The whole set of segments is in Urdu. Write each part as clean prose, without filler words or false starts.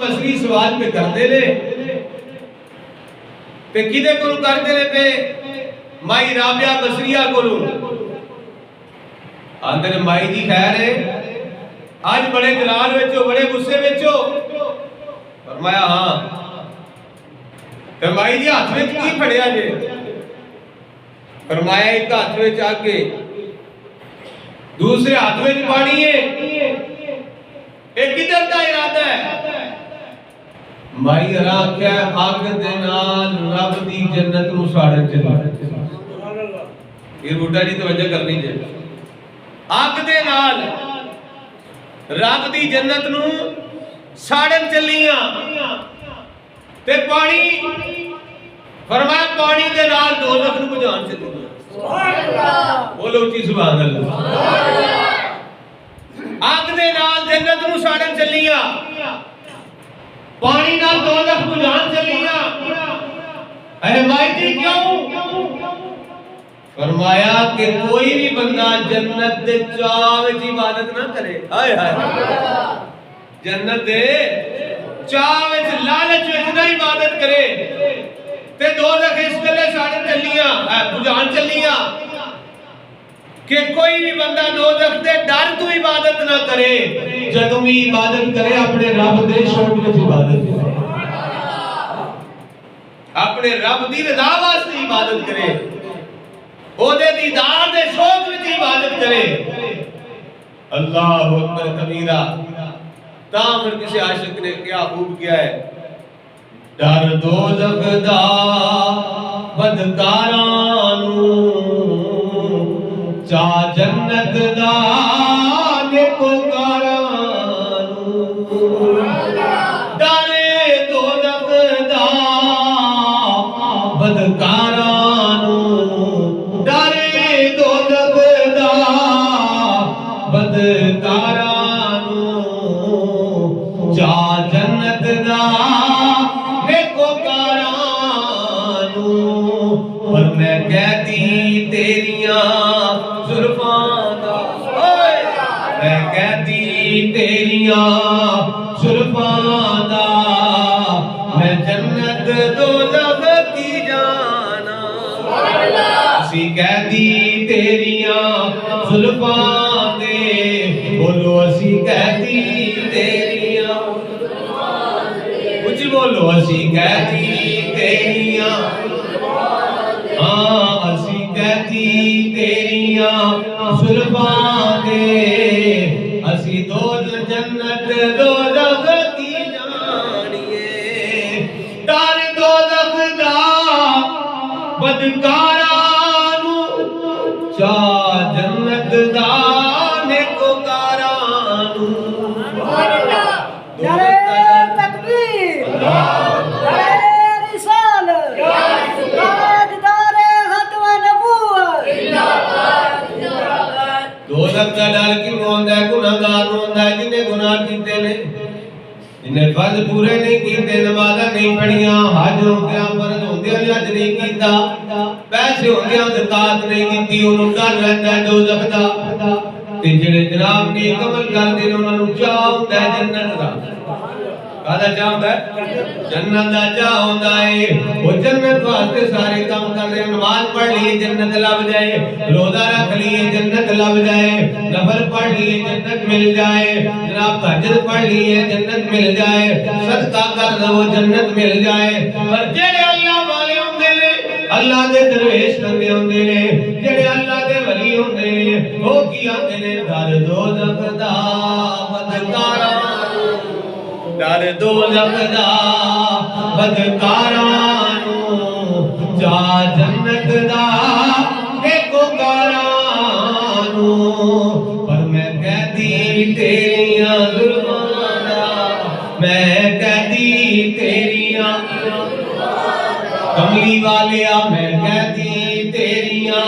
البصری سوال پہ کرتے لے تے کدے کو کرتے لے پہ مائی رابعہ بصریہ کو آندر مائی جی خیر ہے آج بڑے جلال وچو بڑے غصے وچو فرمایا ہاں فرمائی جی ہاتھ میں کی پھڑیا جے فرمایا ایک ہاتھ میں آگے دوسرے ہاتھ میں پانی ہے ایک کدھر کا ارادہ ہے مائی حرام کیا آگ دے نال رب دی جنت نو ساڑن چلی یہ بوٹا جی توجہ کرنی چاہیے آگ دے نال رب دی جنت نو ساڑن چلیاں تے پانی فرمایا پانی دے نال دوزخ نو بجھان چلیاں سبحان اللہ بولو اچھی سبحان اللہ آگ دے نال جنت نو ساڑن چلیاں پانی نال دوزخ بجھان چلیاں اے مائی جی کیوں فرمایا کہ کوئی بھی بندہ جنت دے چاہ وچ عبادت نہ کرے ہائے ہائے جنت دے چاہ وچ لالچ وچ نہ عبادت کرے تے دوزخ اس گلے ساڑن چلیاں بجھان چلیاں کہ کوئی بھی بندہ دوزخ دے ڈر تو عبادت نہ کرے جدوں بھی عبادت کرے اپنے رب دے شوق وچ عبادت کرے اپنے رب دی رضا واسطے عبادت کرے او دے دیدار دے شوق وچ عبادت کرے اللہ اکبر کبیرہ تاں پھر کسی عاشق نے کیا خوب کیا ہے ڈر دوزخ دا بدکاراں نوں چاہ جنت دا نیکوکاراں نوں ڈر دوزخ دا بدکاراں نوں ڈر دوزخ دا بدکاراں نوں چاہ جنت دا اور میں کہتی تیریاں زلفاں دا میں کہتی تیریاں زلفاں دا میں جنت دوزخ کی جانا اسی کہتی تیریاں زلفاں دے بولو اسی کہتی تیریاں کچھ بولو اسی کہتی تیریاں اسی کہتی تیریاں زلفاں دے اسی جنت دوزخ کی جانیے ڈر دوزخ دا بدکاراں نوں چاہ جنت دا نیکوکاراں نوں دوزخ دا ڈر کیوں ہوندا ہے گناہگار نوں ہوندا ہے جنہیں گناہ کیتے نے جنہیں فرض پورے نہیں کیتے نمازاں نہیں پڑھیاں حج ہوندیاں فرض ہوندیاں حج نہیں کیتا پیسے ہوندیاں زکات نہیں کیتی انہوں ڈر رہندا ہے دوزخ دا تے جڑے جناب نیک عمل کردے نے انہاں نوں چاہ ہوندا ہے جنت دا کادا چاہ ہوندا ہے جنت دا چاہ ہوندا ہے وہ جنت واسطے سارے کام کر رہے نماز پڑھ لیے جنت لب جائے روزہ رکھ لیے جنت لب جائے نفل پڑھ لیے جنت مل جائے جناب تہجد پڑھ لیے جنت مل جائے صدقہ کر دو جنت مل جائے پر جڑے اللہ والے ہوندے نے اللہ دے درویش بندے ہوندے نے جڑے اللہ دے ولی ہوندے نے وہ کی آندے نے ڈر دوزخ دا بدکاراں ڈر دوزخ دا بدکاراں نوں چاہ جنت دا نیکوکاراں نوں پر میں کہتی تیریاں زلفاں دا میں کہتی تیریاں کملی والیا میں کہتی تیریاں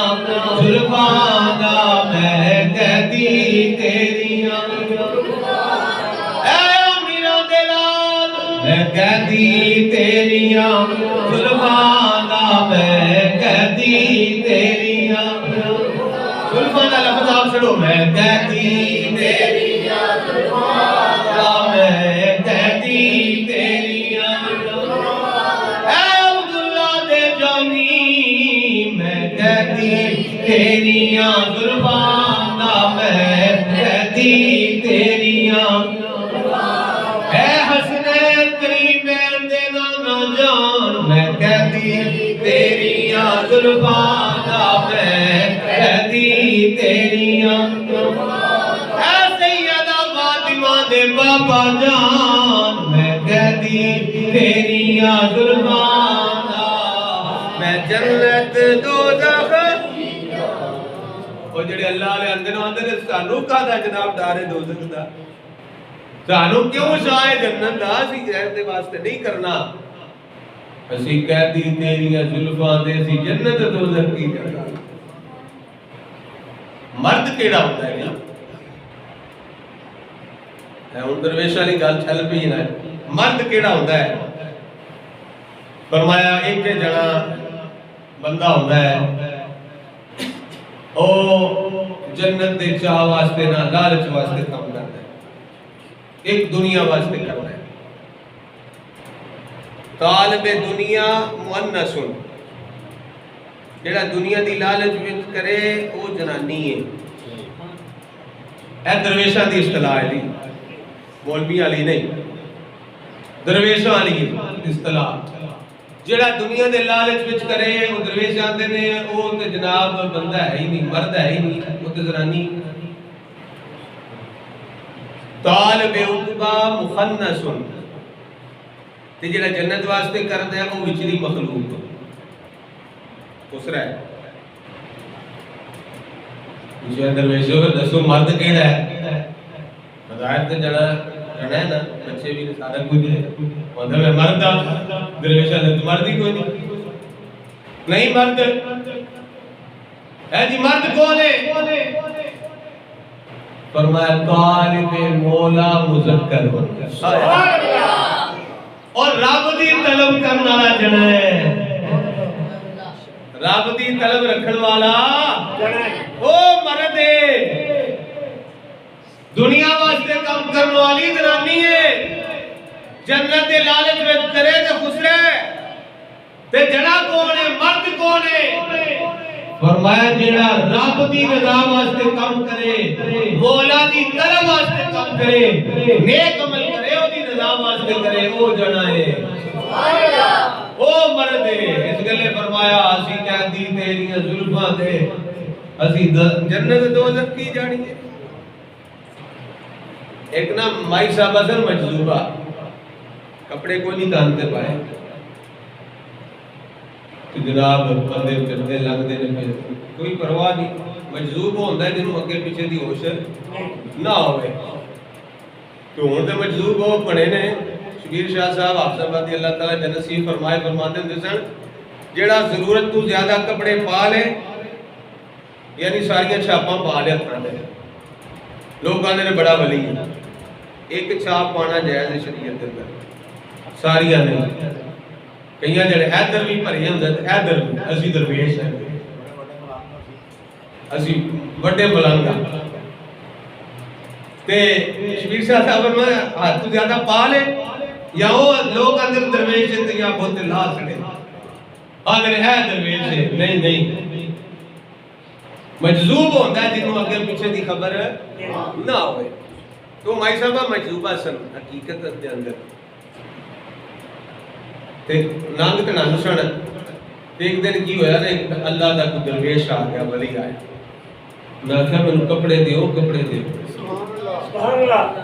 زلفاں دا میں کہتی تیریاں میں کہتی تیریاں زلفاں دا میں کہتی تیریاں زلفاں دا لفظ آپ سنو میں کہتی تیریاں زلفاں دا میں کہتی تیریاں زلفاں دا میں قیدی تیریاں اے حسنین کریمین دے نانا جان میں قیدی تیریاں زلفاں دا میں قیدی تیریاں اے سیدہ فاطمہ دے بابا جان میں قیدی تیریاں زلفاں دا میں جنت دوزخ اور جڑے اللہ علیہ اندر آندے سانو کہدا جناب ڈارے دوزخ دا سانو کیوں شاہ جنت دا اسی دے واسطے نہیں کرنا اسی قیدی تیریاں زلفاں دے اسی جنت دوزخ کی کرنا مرد کیڑا ہوتا ہے نا ہن درویش والی گل چل پئی نا مرد کیڑا ہوتا ہے فرمایا ایک جنا بندہ ہوتا ہے او جنت دے چاہ واسطے نہ لالچ واسطے کام کرتا ہے ایک دنیا واسطے کرتا ہے طالب دنیا مؤنث جڑا دنیا دی لالچ وچ کرے او جنانی ہے اے درویشاں دی اصطلاح ہے مولوی والی نہیں درویشاں والی اصطلاح جڑا دنیا دے لالچ وچ کرے او درویش آندے نے او تے جناب بندہ ہے ہی نہیں مرد ہے ہی نہیں او تے زنانی طالب عقبہ مخنث تے جڑا جنت واسطے کردا ہے او وچری مخلوق دوسرا ہے جے درویشوں دسو مرد کیڑا ہے ہدایت تے جڑا ہے نا بچے بھی سارا کچھ ہے مطلب ہے مرد درویشہ نے مرد ہی کوئی نہیں مرد ہے جی مرد کون ہے فرمایا طالب مولا مذکر اور رب دی طلب کرنے والا جنا ہے رب دی طلب رکھن والا او مرد ہے دنیا واسطے کام کرنے والی زنانی ہے جنت دے لالچ وچ کرے تے خسرے تے جڑا کون ہے مرد کون ہے فرمایا جڑا رب دی رضا واسطے کام کرے مولا دی طلب واسطے کام کرے نیک عمل کرے او دی رضا واسطے کرے او جڑا ہے سبحان اللہ او مرد ہے اس گلے فرمایا اسی قیدی تیریاں زلفاں دے اسی جنت دوزخ کی جانی ہے ایک نا مائی صاحب اثر مجذوبہ کپڑے کو نہیں تانتے پائے تو جناب بندے چلتے لگ دے نے کوئی پرواہ نہیں مجذوب ہوتا ہے جنہوں اگے پیچھے دی ہوش نہ ہوئے تو ہوں تو مجذوب ہو پڑے نے شبیر شاہ صاحب آپ صاحب رضی اللہ تعالیٰ جنسی فرمائے فرماتے ہیں سن جڑا ضرورت تو زیادہ کپڑے پا لے یعنی ساریاں چھاپاں پا لے اپنا دے لوگ آنے نے بڑا ولی ہے ایک چھاپ پانا جائز ہے شریعت کے اندر ساریاں نہیں کئیاں جڑے حیدر بھی بھرے ہوندے تے حیدر بھی اسی درویش ہیں اسی بڑے ملنگا تے شبیر شاہ صاحب نے ہاتھ تو زیادہ پا لے یا وہ لوگ اندر درویش ہیں تے یا بہت لا کھڑے اگر ہے درویش ہے نہیں نہیں مجذوب ہوتا ہے جنہوں اگر پیچھے دی خبر نہ ہوئے تو مائی صاحبہ مجذوبہ سن حقیقت دے اندر تے نانگ تے نانگ سن ایک دن کی ہویا نا اللہ دا کو درویش آ گیا ولی آئے میں کہا میں کپڑے دیو کپڑے دیو سبحان اللہ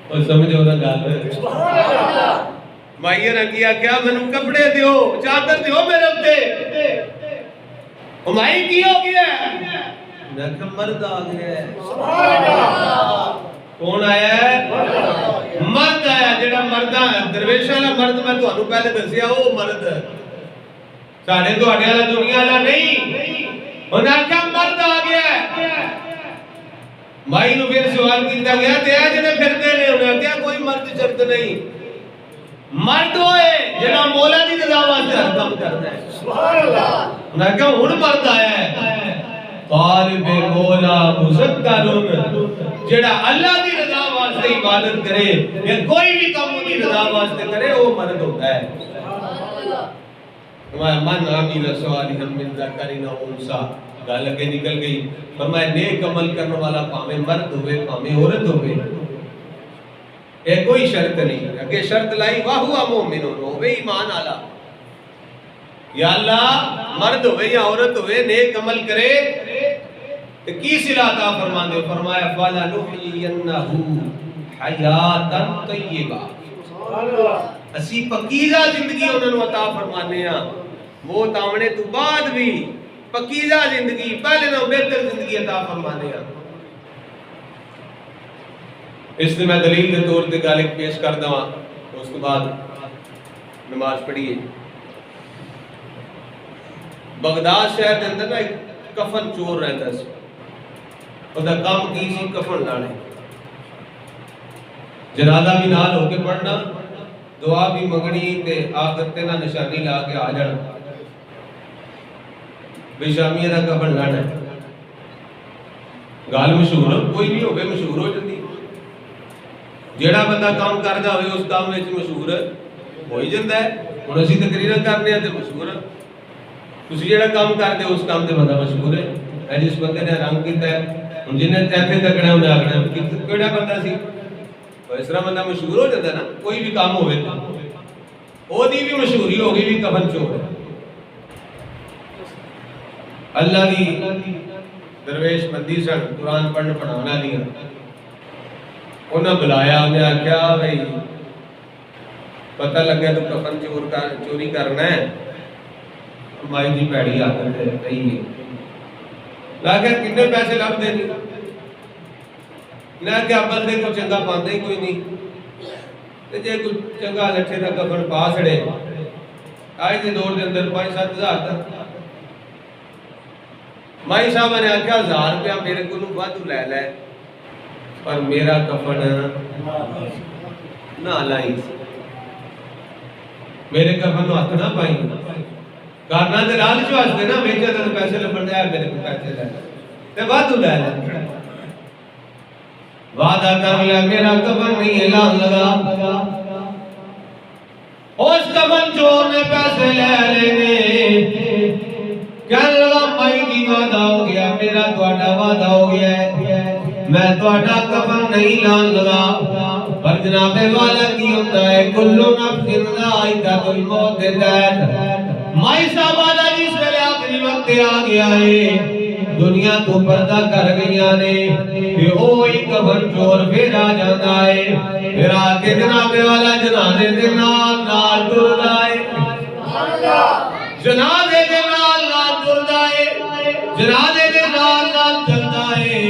اور سمجھو نا گال سبحان اللہ مائیے نے کیا کیا میں کپڑے دیو چادر دیو میرے اتے ہمائی کی ہو گیا ہے میں کہا مرد آ گیا ہے سبحان اللہ کون آیا ہے مرد آیا جڑا مردہ درویش والا مرد میں تو انہوں پہلے دسیا وہ مرد ساڑھے تو اڈے والا دنیا والا نہیں انہوں کہا مرد آ گیا ہے مائی نو پھر سوال کیتا گیا تے جڑے پھردے نے انہوں کہا کوئی مرد شرط نہیں مرد ہوئے جڑا مولا دی رضا واسطے ہر کام کرتا ہے سبحان اللہ انہوں کہا ہن مرد آیا ہے طالب مولا مذکرون جڑا اللہ دی رضا واسطے عبادت کرے یا کوئی بھی کام دی رضا واسطے کرے وہ مرد ہوتا ہے سبحان اللہ من عمل صالحا من ذکر او انثى گل اگے نکل گئی. فرمایا نیک عمل کرنے والا پاویں مرد ہوئے پاویں عورت ہوئے اے کوئی شرط نہیں. اگے شرط لائی واہوا مومن ہوئے ایمان والا. یا اللہ مرد ہوئے یا عورت ہوئے نیک عمل کرے تو کی صلہ عطا فرما دے. فرمایا فَلَنُحْيِيَنَّهُ حَيَاتًا طَيِّبَةً اسی پکیزہ زندگی انہوں عطا فرمانے ہیں. موت آونے تو بعد بھی پکیزہ زندگی پہلے نہ بہتر زندگی عطا فرمانے ہیں. اس نے میں دلیل کے طور پہ گل پیش کر دوں. اس کے بعد نماز پڑھیے. بغداد شہر کے اندر نا ایک کفن چور رہتا سی. وہ کام کی سی کفن لانے. جنازہ بھی نال ہو کے پڑھنا دعا بھی منگنی تے آخر تے نہ نشانی لا کے آ جانا بے شامیہ دا کفن لانا. گل مشہور کوئی بھی ہوگی مشہور ہو جاتی. جیڑا بندہ کام کردا ہوئے اس کام وچ مشہور ہو ہی جاندا ہے. ہن اسی تقریر کرنے تے مشہور تسی جیڑا کام کردے اس کام تے بندہ مشہور ہے. جس بندے نے رنگ کیتا ہے ہن جن نے تیتھے تکڑا انہیں آکھنا کیڑا بندہ سی. اس طرح بندہ مشہور ہو جاتا ہے نا. کوئی بھی کام ہوئے او دی بھی مشہوری ہوگی بھی کفن چور ہے. اللہ دی درویش بندی سن قرآن پڑھن پڑھانا دیا. انہاں بلایا انہیں آکھیا بھئی پتہ لگا تو کفن چوری کرنا ہے. مائی دی پیڑی عادت ہے کہی ہے. لاکھیا کتنے پیسے لب دے نہیں. نہ کہ بندے کو چنگا پاندے ہی کوئی نہیں. تے جے کوئی چنگا لٹھے دا کفن پا چھڑے آج دے دور دے اندر 5-7 ہزار تک. مائی صاحب نے آکھیا 1000 روپیہ میرے کو وادو لے لے پر میرا کفن نہ لائی. میرے کفن ہاتھ نہ پائی. کرنا تے لالچ واسطے نا ویچے تے پیسے لبن دے میرے کو پیسے لے تے وادو لے لے. وعدہ کر لے میرا کفن نہیں اعلان لگا. اس کفن چور نے پیسے لے لینے. کہنے لگا مائی دی وعدہ ہو گیا میرا تواڈا وعدہ ہو گیا ہے میں تواڈا کفن نہیں لان لگا. پر جناب والا کی ہوتا ہے کل نفس ذائقۃ الموت تحت. مائی صاحب والا جس ویلے آخری وقت آ گیا ہے دنیا تو پردہ کر گئیاں نے کہ اوہی کفن چور پھر آ جاتا ہے. پھر آ کے جناب والا جنازے دے نال نال ٹردا ہے. جنازے دے نال نال ٹردا ہے. جنازے دے نال نال چلدا ہے.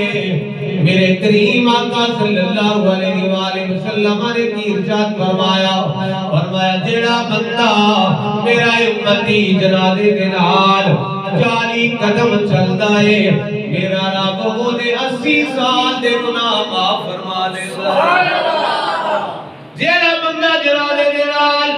میرے کریم آقا صلی اللہ علیہ وآلہ وسلم نے کی ارشاد فرمایا جیڑا بندہ میرا امتی جنازے دے نال 40 قدم چلدا ہے میرا رب وہ دے 80 سال دے گناہ معاف فرما دے. سبحان اللہ. جیڑا بندہ جنازے دے نال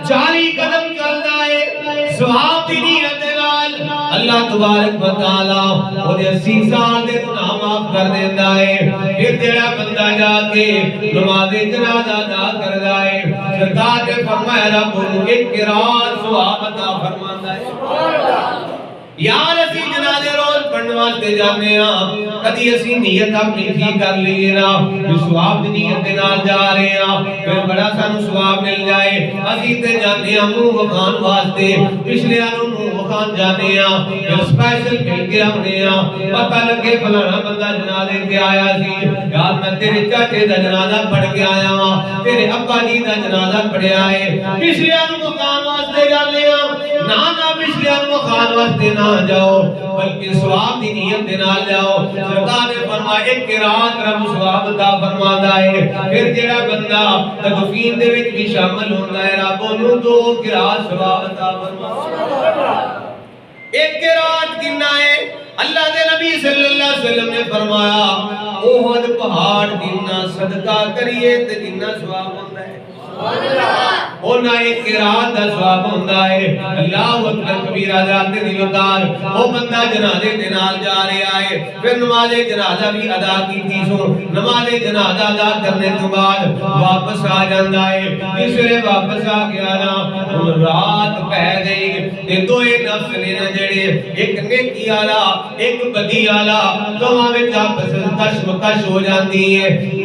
40 قدم چلدا ہے ثواب دی نیت دے نال اللہ تبارک و تعالی وہ دے 80 سال دے گناہ معاف کر دیندا ہے. پھر جیڑا بندہ جا کے نماز جنازہ ادا کردا ہے سرکار نے فرمایا رب کو ایک قرات ثواب عطا فرماندا ہے. سبحان اللہ. یار اسی جنازے روز پڑھنے واسطے جانے ہاں کدی اسی نیت اپنی ٹھیک کر لیے نا ثواب دی نیت دے نال جا رہے ہاں پھر بڑا سانو ثواب مل جائے. اسی تے جانے ہاں منہ وکھان واسطے پچھلے نوں منہ وکھان جانے ہاں پھر سپیشل مل کے آنے ہاں پتہ لگے فلانا بندہ جنازے تے آیا سی یار میں تیرے چاچے دا جنازہ پڑھ کے آیا ہاں تیرے ابا جی دا جنازہ پڑھیا ہے. پچھلے نوں وکھان واسطے جانے ہاں نہ پچھلے نوں وکھان واسطے نہ جاؤ بلکہ ثواب دی نیت دے نال جاؤ. سرکار نے فرمایا ایک قرات رب ثواب عطا فرماندا ہے. پھر جیڑا بندہ تدفین دے وچ بھی شامل ہوندا ہے رب اونوں 2 قرات ثواب عطا فرماندا ہے. ایک قرات کنا ہے اللہ دے نبی صلی اللہ علیہ وسلم نے فرمایا احد پہاڑ جنہ صدقہ کریے تے جنہ ثواب ہوندا ہے. سبحان اللہ. ਉਹਨਾਂ ਇੱਕ ਰਾਤ ਦਾ ਸਵਾਬ ਹੁੰਦਾ ਹੈ। ਅੱਲਾਹੁ ਅਕਬਰ ਕਬੀਰਾ ਜ਼ਾਤ ਦੀ ਵਕਾਰ। ਉਹ ਬੰਦਾ ਜਨਾਜ਼ੇ ਦੇ ਨਾਲ ਜਾ ਰਿਹਾ ਹੈ, ਫਿਰ ਨਮਾਜ਼ੇ ਜਨਾਜ਼ਾ ਵੀ ਅਦਾ ਕੀਤੀ ਸੋ ਨਮਾਜ਼ੇ ਜਨਾਜ਼ਾ ਅਦਾ ਕਰਨੇ ਤੋਂ ਬਾਅਦ ਵਾਪਸ ਆ ਜਾਂਦਾ ਹੈ। ਜਿਸ ਵੇਲੇ ਵਾਪਸ ਆ ਗਿਆ ਨਾ, ਹੁਣ ਰਾਤ ਪੈ ਗਈ ਤੇ ਦੋਏ ਨਫਸ ਨੇ ਜਿਹੜੇ, ਇੱਕ ਨੇਕੀ ਵਾਲਾ ਇੱਕ ਬਦੀ ਵਾਲਾ, ਦੋਵਾਂ ਵਿੱਚ ਆਪਸ ਵਿੱਚ ਕਸ਼ਮਕਸ਼ ਹੋ ਜਾਂਦੀ ਹੈ।